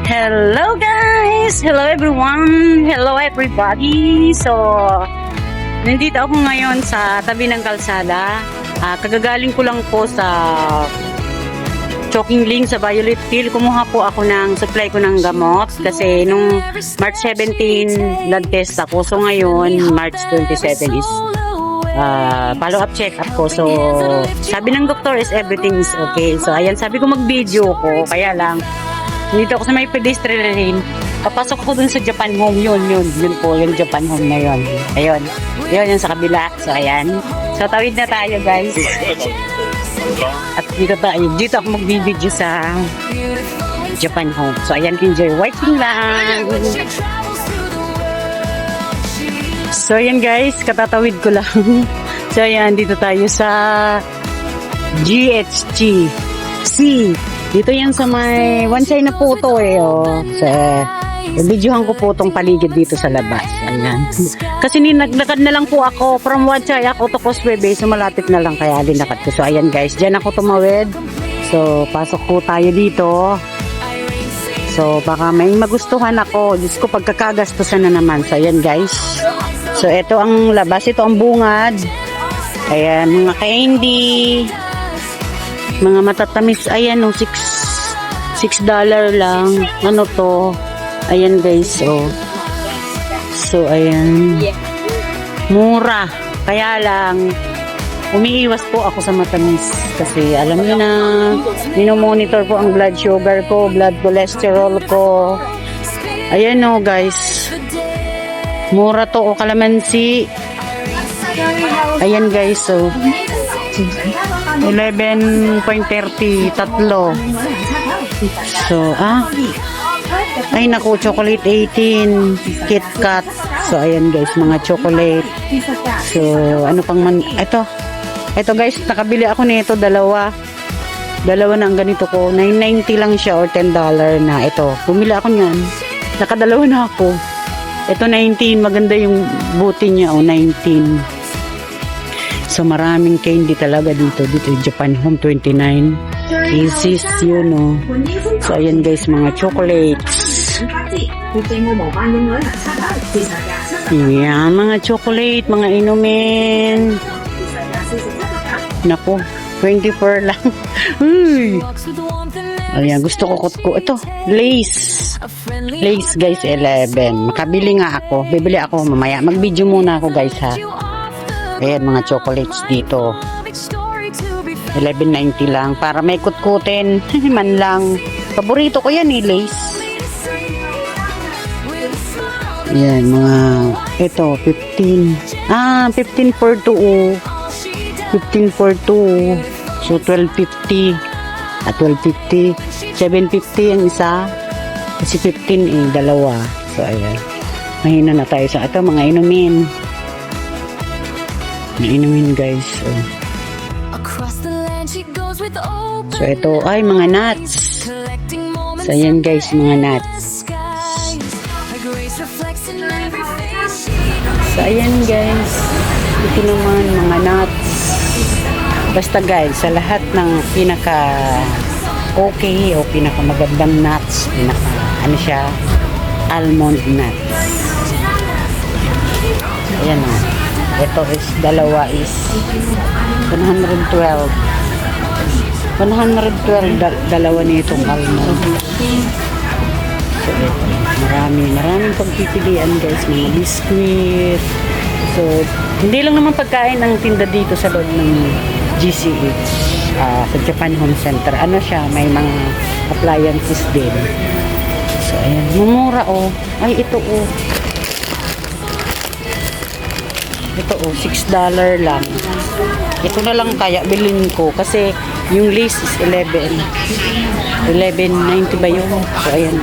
Hello guys! Hello everyone! Hello everybody! So, nandito ako ngayon sa tabi ng kalsada. Kagagaling ko lang po sa Choking Link sa Violet Field. Kumuha po ako ng supply ko ng gamot kasi nung March 17 blood test ako. So ngayon, March 27 is follow-up check-up ko. So, sabi ng doktor is everything is okay. So, ayan, sabi ko mag-video ko. Kaya lang, dito ako sa may pedestrian lane. Papasok ako dun sa Japan Home. Yun po, yung Japan Home na yun. Ayun, yun sa kabila. So, ayan. So, tawid na tayo, guys. At dito ako mag-video sa Japan Home. So, ayan, enjoy watching lang. So, ayan guys, katatawid ko lang. So, ayan, dito tayo sa GHG C. Dito yan sa may one side na po ito eh. Oh. So, videohan ko po itong paligid dito sa labas. Ayan. Kasi naglakad na lang po ako from one side ako to Causeway Bay. So, malapit na lang kaya linakad ko. So, ayan guys, dyan ako tumawid. So, pasok po tayo dito. So, baka may magustuhan ako. Diyos ko, pagkakagastusan na naman. So, ayan guys. So, ito ang labas. Ito ang bungad. Ayan, mga candy. Mga matatamis. Ayan, $6 lang. Ano to? Ayan guys, oh. So, ayan. Mura. Kaya lang, umiiwas po ako sa matamis. Kasi, alam niyo na, minomonitor po ang blood sugar ko, blood cholesterol ko. Ayan, oh guys. Mura to, o kalamansi. Ayan guys, so 11.30 tatlo. So, ay naku, chocolate 18, KitKat. So, ayan guys, mga chocolate. So, ano pang man, ito guys, nakabili ako nito, dalawa na ang ganito ko, $9.90 lang siya or $10 na. Ito, bumili ako niyan, nakadalawa na ako. Ito 19, maganda yung buti niya, 19. So maraming candy talaga dito Japan Home 29 pieces yun, oh. So ayan guys, mga chocolates. Yan, mga chocolate, mga inumin. Naku, 24 lang. Ayan, gusto ko ito, lace guys, 11. Makabili nga ako, bibili ako mamaya, mag video muna ako guys ha. Ayan, mga chocolates dito, 11.90 lang para may kutkutin man lang. Paborito ko yan eh, lace. Ayan, mga ito 15 for 2, 15 for 2. So 12.50 at 12.50, 7.50 ang isa kasi 15 eh, dalawa. So ayan, mahina na tayo sa ito, mga inumin guys. So ito ay mga nuts. So ayan guys, mga nuts. So ayan guys, ito naman mga nuts. Basta guys, sa lahat ng pinaka okay o pinaka magandang nuts, pinaka ano siya, almond nuts. Ayan o. Ito is, dalawa is 112. Dalawa nitong almond. So ito, maraming pagpipilian guys, mga biscuit. So, hindi lang naman pagkain ang tinda dito sa loob ng GCH, sa Japan Home Center. Ano siya, may mga appliances din. So, ayan, mumura oh. Ay, ito oh. Ito oh, $6 lang. Ito na lang kaya bilhin ko kasi yung lace is 11.90 ba yun? So, ayan.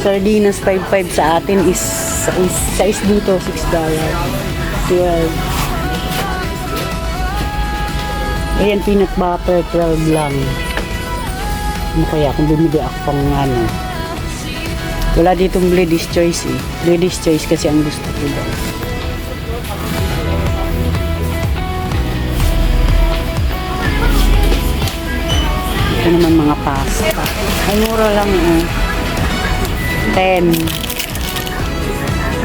Sardinas 5.5 sa atin is size dito $6. 12. Ayan, peanut butter 12 lang. Ano kaya kung bumili ako pang ano? Wala ditong Lady's Choice eh. Lady's Choice kasi ang gusto ko daw. Ito naman mga pasta. Ay, mura lang eh. 10.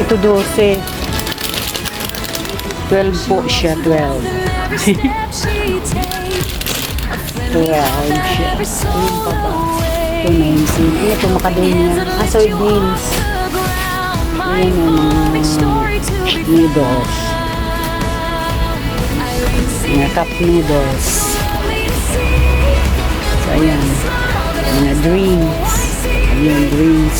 Ito 12. 12 po siya, 12. 12 siya. Ayun pa ba? Ito 19. Ito macadamia. Soybeans. Ayan ang mga noodles. Mga cup noodles. So, ayan. Mga drinks. Ayan, drinks.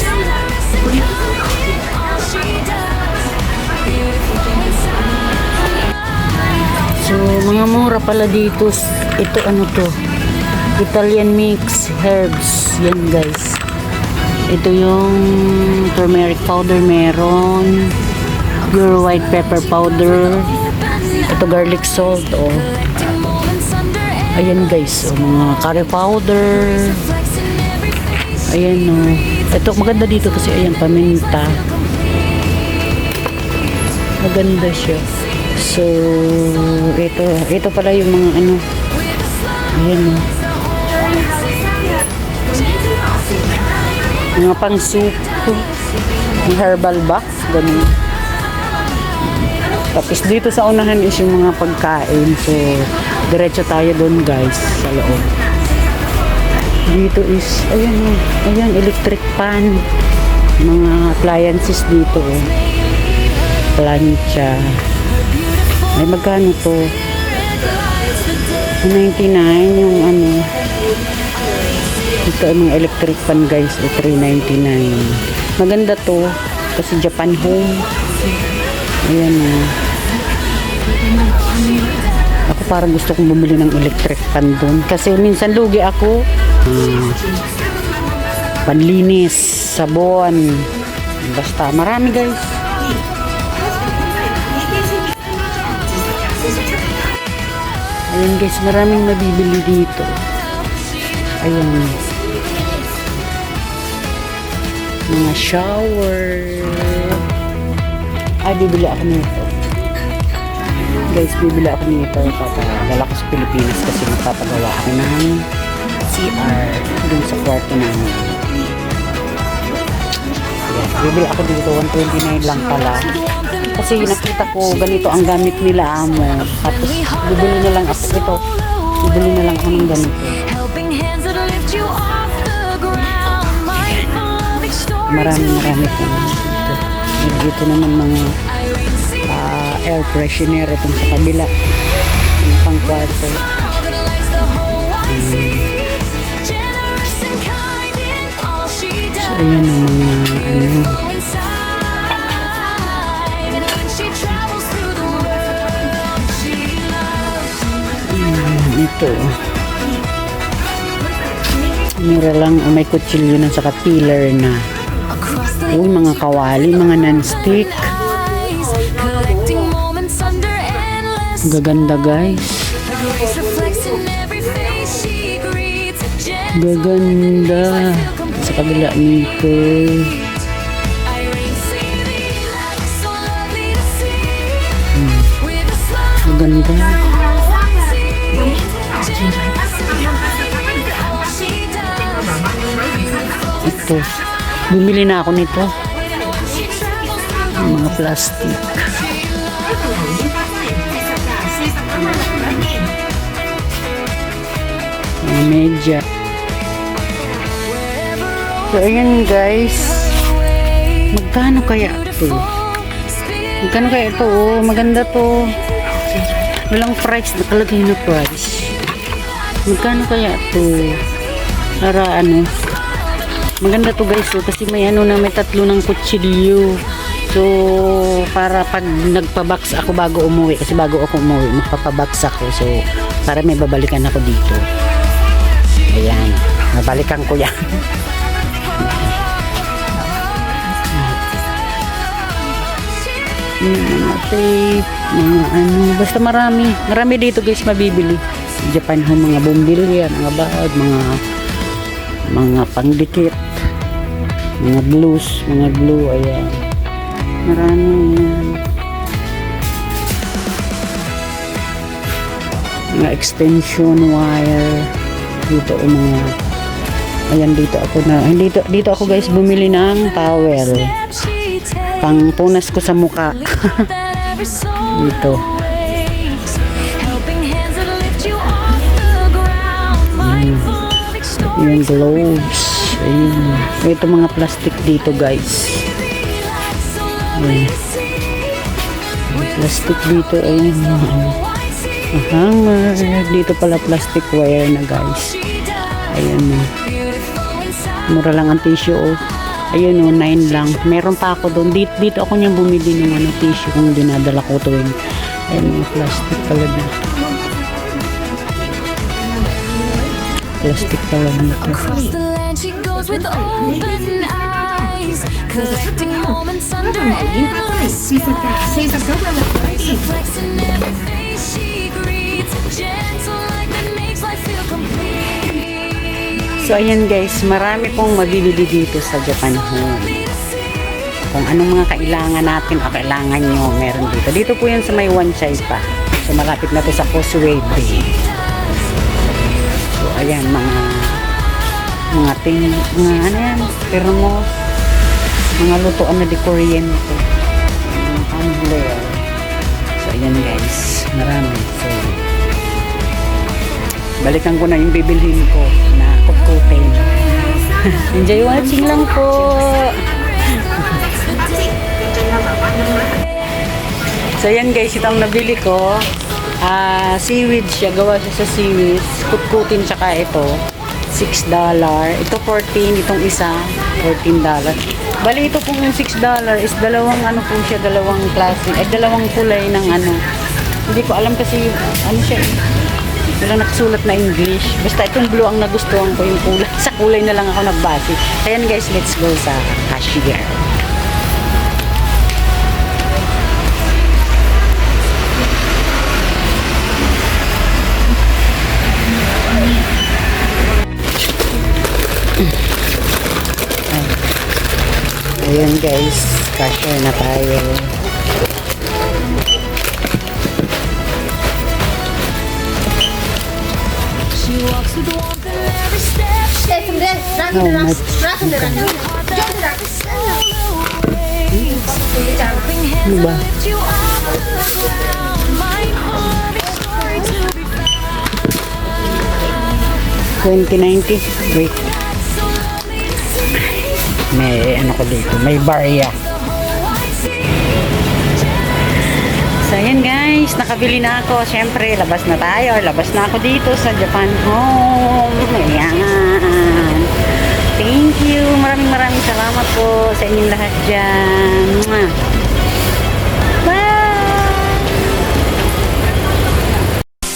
So, mga mura pala dito. Ito ano to? Italian mix herbs. Yan guys. Ito yung turmeric powder meron. Pure white pepper powder. Ito garlic salt. Oh. Ayan guys. Oh, mga curry powder. Ayan oh. Ito maganda dito kasi ayan paminta. Maganda siya. So, ito pala yung mga ano. Ayan oh. Mga pang soup. Yung herbal box. Ganun. Tapos dito sa unahan is yung mga pagkain. So, diretso tayo doon guys sa loob. Dito is, ayan oh. Ayan, electric pan. Mga appliances dito oh. Plancha. Ay, magkano to? 99 yung ano. Ito ang mga electric pan guys. 399. Maganda to. Kasi Japan Home. Ayan o. Ako parang gusto kong bumili ng electric pan doon. Kasi minsan lugi ako. Panlinis. Sabon. Basta marami guys. Ayan guys, maraming mabibili dito. Ayan. Mga shower. Ay, bibili ako nito. Guys, bibili ako nito. Papadala ko sa Pilipinas kasi magpapagawa ako ng CR dun sa kwarto namin. Ayan, bibili ako dito. 129 lang pala. Kasi nakita ko ganito ang gamit nila amo. Tapos bibili na lang ako ito. Bibili na lang ako ng ganito. Marami po dito. Dito naman mga air freshener itong sa kabila. Yung pang kwarto. So ayan ang mga ano. Ito mura lang. May kutsilyo na saka peeler na. Uy, mga kawali, mga non-stick. Gaganda guys. Gaganda. Sa kabila nito. Gaganda. Ito. Bumili na ako nito. Mga plastic. Mga media. So, ayan guys. Magkano kaya ito? Magkano kaya ito? Oh, maganda to. Walang price. Nakalagay na price. Magkano kaya ito? Para ano? Maganda to guys. So, kasi may ano na may tatlo ng kutsilyo. So, para pag nagpa-box ako bago umuwi. Kasi bago ako umuwi, magpapabox ako. So, para may babalikan ako dito. Ayan. Babalikan ko yan. Mga tape, mga ano, basta marami dito guys mabibili. Japan Home, mga bumbilya, mga bag, mga pangdikit, mga blues, mga glue, ayan. Marami yan. Mga extension wire, Dito ang mga, ayan dito ako na, dito ako guys bumili ng towel. Pang punas ko sa muka. Dito. Yung gloves. Ayun. Ito mga plastic dito guys. Ayun. Plastic dito. Ayun. Hanger. Dito pala plastic wire na guys. Ayun. Mura lang ang tissue. Oh. Ayun o, 9 lang. Meron pa ako doon. Dito ako niyang bumili ng tissue kung dinadala ko tuwing. Ayun, plastic talaga. Plastic talaga nito. Across the land she goes with open eyes, collecting moments under endless skies. Flexing every face she greets, gentle like that makes life feel complete. So ayan guys, marami pong mabibili dito sa Japan Home. Kung anong mga kailangan natin o kailangan nyo, meron dito. Dito po yan sa may One Chai pa. So malapit na to sa Causeway Bay. So ayan, mga ano yan, thermos, mga lutoan na di kuryente, mga tumbler. So ayan guys, marami. So balikan ko na yung bibilhin ko na kutkutin. Enjoy watching lang po. So yan guys, itong nabili ko, seaweed siya, gawa siya sa seaweed, kutkutin tsaka ito, $6. Ito 14, itong isa, $14. Bali ito pong $6 is dalawang ano po siya, dalawang klase, dalawang kulay ng ano. Hindi ko alam kasi ano siya eh. Walang nakasulat na English. Basta itong blue ang nagustuhan ko yung kulay. Sa kulay na lang ako nagbase. Ayan guys, let's go sa cashier. Ayan guys, cashier na tayo. She walks with warmth in every step. Helping hands Diba? that lift you off the ground. My perfect story to be found. 2090. Wait. So lonely to see. May ano ko dito. May barya. So ayan guys, nakabili na ako. Siyempre, labas na tayo. Labas na ako dito sa Japan Home. Ayan. Thank you. Maraming salamat po sa inyong lahat dyan.